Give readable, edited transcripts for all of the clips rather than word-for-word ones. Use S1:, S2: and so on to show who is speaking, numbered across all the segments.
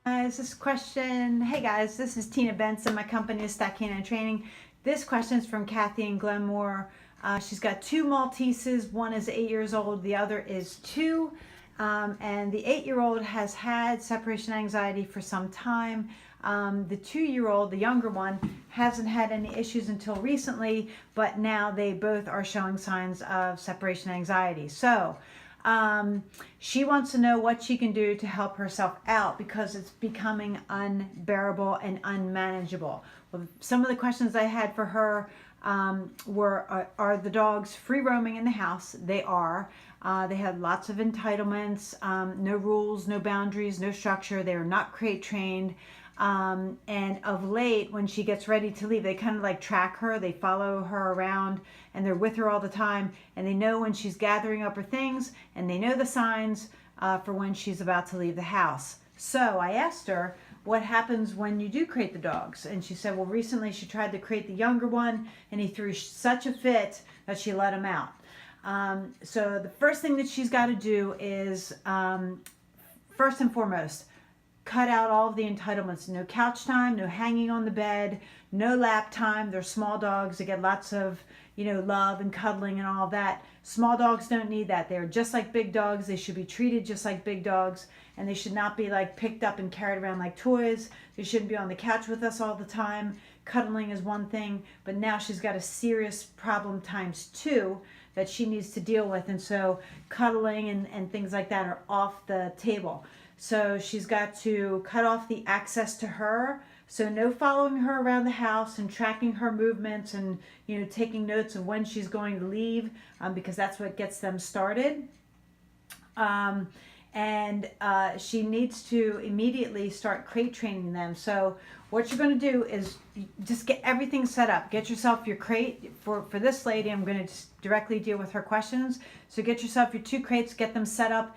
S1: Guys, this question, hey guys, this is Tina Benson. My company is Training. This question is from Kathy in Glenmore. She's got 2 Malteses. One is 8 years old, the other is 2. And the 8-year-old has had separation anxiety for some time. The 2-year-old, the younger one, hasn't had any issues until recently, but now they both are showing signs of separation anxiety. So she wants to know what she can do to help herself out because it's becoming unbearable and unmanageable. Well, some of the questions I had for her were, are the dogs free roaming in the house? They are. They had lots of entitlements, no rules, no boundaries, no structure. They are not crate trained. And of late, when she gets ready to leave, they kind of like track her, they follow her around, and they're with her all the time, and they know when she's gathering up her things, and they know the signs for when she's about to leave the house. So I asked her, what happens when you do crate the dogs? And she said, well, recently she tried to crate the younger one, and he threw such a fit that she let him out. So the first thing that she's got to do is, first and foremost, cut out all of the entitlements. No couch time, no hanging on the bed, no lap time. They're small dogs. They get lots of, love and cuddling and all of that. Small dogs don't need that. They're just like big dogs. They should be treated just like big dogs, and they should not be like picked up and carried around like toys. They shouldn't be on the couch with us all the time. Cuddling is one thing, but now she's got a serious problem times 2 that she needs to deal with, and so cuddling and things like that are off the table. So she's got to cut off the access to her. So no following her around the house and tracking her movements and taking notes of when she's going to leave, because that's what gets them started. And she needs to immediately start crate training them. So what you're going to do is just get everything set up. Get yourself your crate. For this lady, I'm going to just directly deal with her questions. So get yourself your 2 crates, get them set up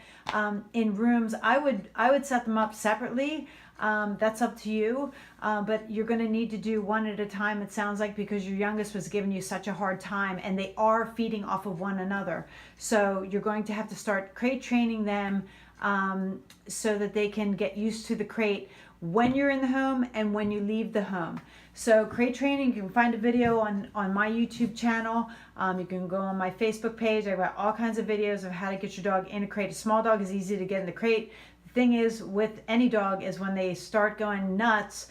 S1: in rooms. I would set them up separately. That's up to you, but you're going to need to do one at a time, it sounds like, because your youngest was giving you such a hard time, and they are feeding off of one another. So you're going to have to start crate training them so that they can get used to the crate when you're in the home and when you leave the home. So crate training, you can find a video on my YouTube channel. You can go on my Facebook page. I've got all kinds of videos of how to get your dog in a crate. A small dog is easy to get in the crate. The thing is with any dog is when they start going nuts,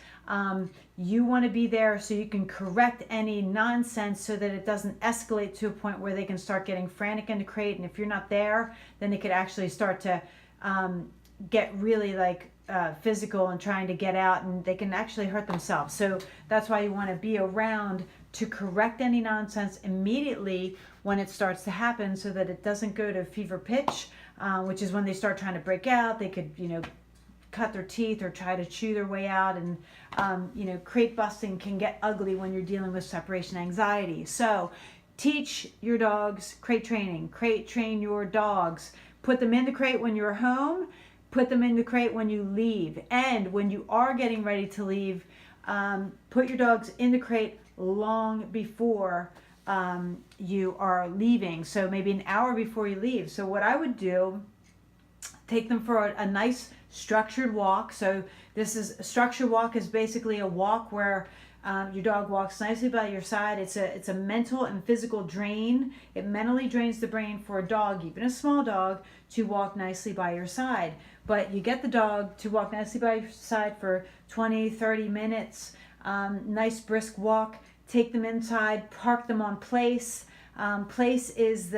S1: you want to be there so you can correct any nonsense so that it doesn't escalate to a point where they can start getting frantic in the crate. And if you're not there, then they could actually start to get really physical and trying to get out, and they can actually hurt themselves. So that's why you want to be around to correct any nonsense immediately when it starts to happen, so that it doesn't go to fever pitch, which is when they start trying to break out. They could cut their teeth or try to chew their way out, and crate busting can get ugly when you're dealing with separation anxiety. So teach your dogs crate training. Crate train your dogs. Put them in the crate when you're home. Put them in the crate when you leave. And when you are getting ready to leave, put your dogs in the crate long before you are leaving. So maybe an hour before you leave. So what I would do, take them for a nice structured walk. So this is a structured walk is basically a walk where your dog walks nicely by your side. It's a mental and physical drain. It mentally drains the brain for a dog, even a small dog, to walk nicely by your side. But you get the dog to walk nicely by your side for 20, 30 minutes, nice brisk walk. Take them inside, park them on place. Place is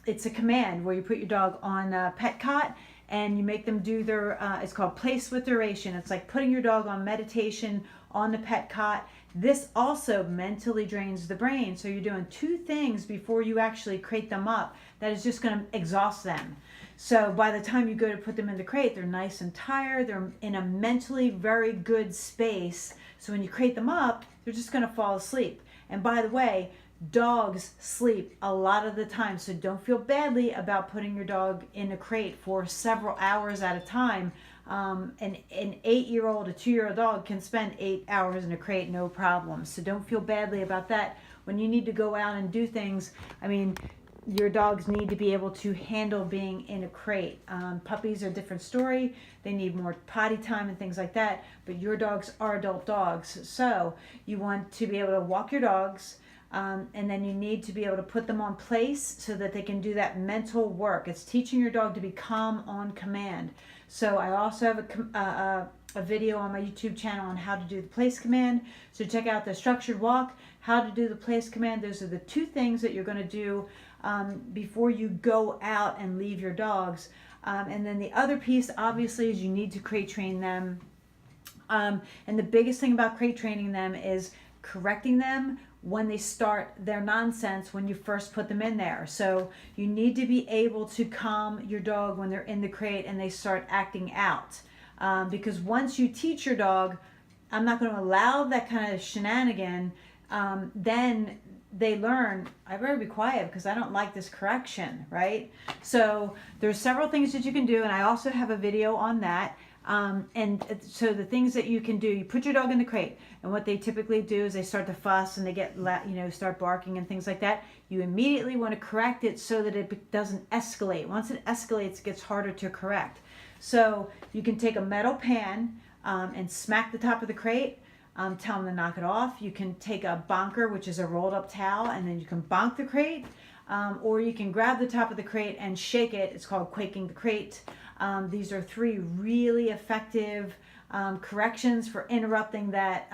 S1: it's a command where you put your dog on a pet cot and you make them do their, it's called place with duration. It's like putting your dog on meditation on the pet cot. This also mentally drains the brain. So you're doing 2 things before you actually crate them up that is just going to exhaust them. So by the time you go to put them in the crate, they're nice and tired. They're in a mentally very good space. So when you crate them up, they're just going to fall asleep. And by the way, dogs sleep a lot of the time. So don't feel badly about putting your dog in a crate for several hours at a time. An 8-year-old, a 2-year-old dog can spend 8 hours in a crate, no problem. So don't feel badly about that. When you need to go out and do things, I mean, your dogs need to be able to handle being in a crate. Puppies are a different story. They need more potty time and things like that, but your dogs are adult dogs. So you want to be able to walk your dogs, and then you need to be able to put them on place so that they can do that mental work. It's teaching your dog to be calm on command. So I also have a video on my YouTube channel on how to do the place command. So check out the structured walk, how to do the place command. Those are the two things that you're going to do before you go out and leave your dogs. And then the other piece, obviously, is you need to crate train them. And the biggest thing about crate training them is correcting them when they start their nonsense when you first put them in there. So you need to be able to calm your dog when they're in the crate and they start acting out. Because once you teach your dog, I'm not going to allow that kind of shenanigan, then they learn, I better be quiet because I don't like this correction, right? So there's several things that you can do, and I also have a video on that. And so the things that you can do, you put your dog in the crate, and what they typically do is they start to fuss and they get, start barking and things like that. You immediately want to correct it so that it doesn't escalate. Once it escalates, it gets harder to correct. So you can take a metal pan and smack the top of the crate, tell them to knock it off. You can take a bonker, which is a rolled up towel, and then you can bonk the crate, or you can grab the top of the crate and shake it. It's called quaking the crate. These are three really effective corrections for interrupting that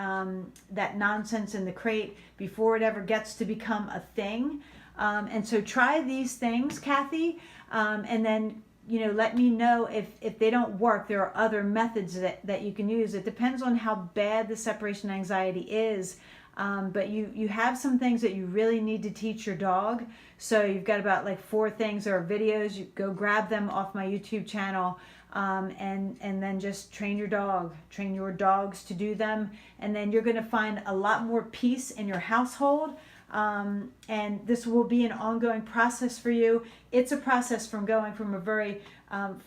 S1: nonsense in the crate before it ever gets to become a thing. And so try these things, Kathy, and then let me know if they don't work. There are other methods that you can use. It depends on how bad the separation anxiety is. But you have some things that you really need to teach your dog. So you've got about like 4 things or videos. You go grab them off my YouTube channel, and then just train your dogs to do them. And then you're going to find a lot more peace in your household. And this will be an ongoing process for you. It's a process from going from a very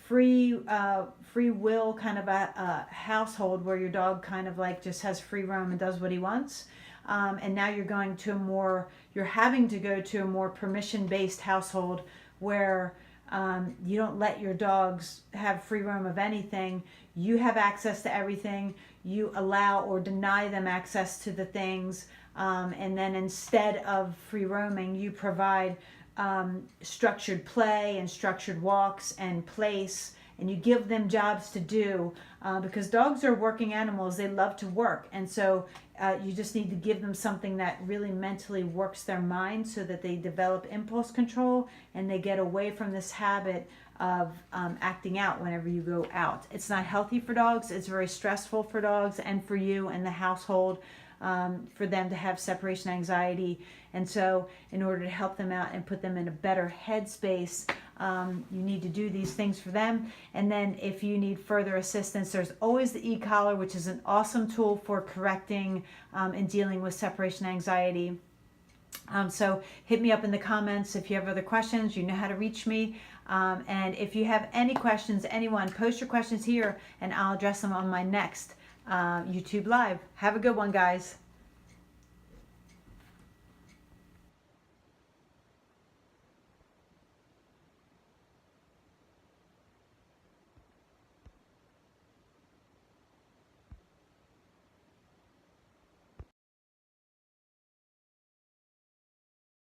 S1: free will kind of a household where your dog kind of like just has free roam and does what he wants. And now you're having to go to a more permission-based household where you don't let your dogs have free roam of anything. You have access to everything. You allow or deny them access to the things. And then instead of free roaming, you provide structured play and structured walks and place, and you give them jobs to do, because dogs are working animals. They love to work. And so you just need to give them something that really mentally works their mind so that they develop impulse control and they get away from this habit of acting out whenever you go out. It's not healthy for dogs. It's very stressful for dogs and for you and the household, for them to have separation anxiety. And so in order to help them out and put them in a better headspace, you need to do these things for them. And then if you need further assistance, there's always the e-collar, which is an awesome tool for correcting and dealing with separation anxiety. So hit me up in the comments if you have other questions. You know how to reach me. And if you have any questions, anyone, post your questions here and I'll address them on my next YouTube Live. Have a good one, guys.